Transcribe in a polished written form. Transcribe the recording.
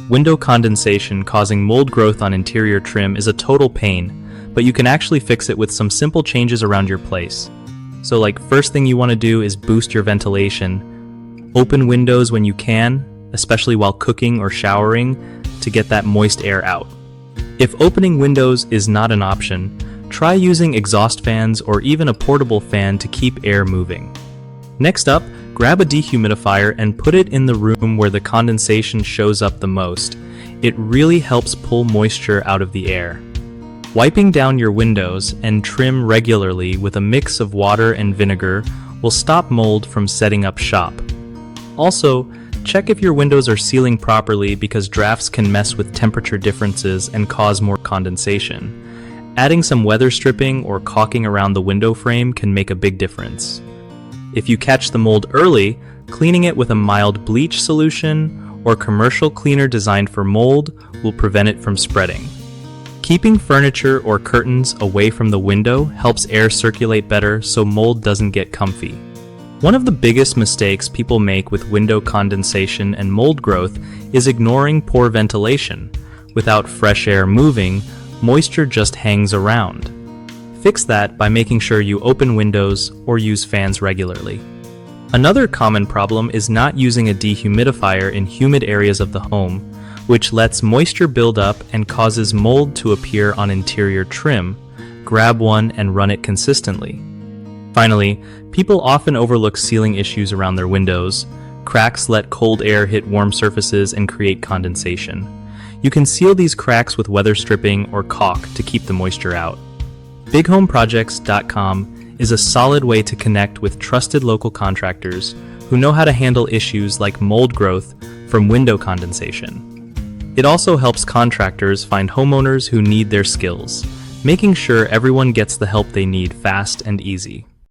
Window condensation causing mold growth on interior trim is a total pain, but you can actually fix it with some simple changes around your place. So first thing you want to do is boost your ventilation. Open windows when you can, especially while cooking or showering, to get that moist air out. If opening windows is not an option, try using exhaust fans or even a portable fan to keep air moving. Next up, grab a dehumidifier and put it in the room where the condensation shows up the most. It really helps pull moisture out of the air. Wiping down your windows and trim regularly with a mix of water and vinegar will stop mold from setting up shop. Also, check if your windows are sealing properly because drafts can mess with temperature differences and cause more condensation. Adding some weather stripping or caulking around the window frame can make a big difference. If you catch the mold early, cleaning it with a mild bleach solution or commercial cleaner designed for mold will prevent it from spreading. Keeping furniture or curtains away from the window helps air circulate better so mold doesn't get comfy. One of the biggest mistakes people make with window condensation and mold growth is ignoring poor ventilation. Without fresh air moving, moisture just hangs around. Fix that by making sure you open windows or use fans regularly. Another common problem is not using a dehumidifier in humid areas of the home, which lets moisture build up and causes mold to appear on interior trim. Grab one and run it consistently. Finally, people often overlook sealing issues around their windows. Cracks let cold air hit warm surfaces and create condensation. You can seal these cracks with weather stripping or caulk to keep the moisture out. BigHomeProjects.com is a solid way to connect with trusted local contractors who know how to handle issues like mold growth from window condensation. It also helps contractors find homeowners who need their skills, making sure everyone gets the help they need fast and easy.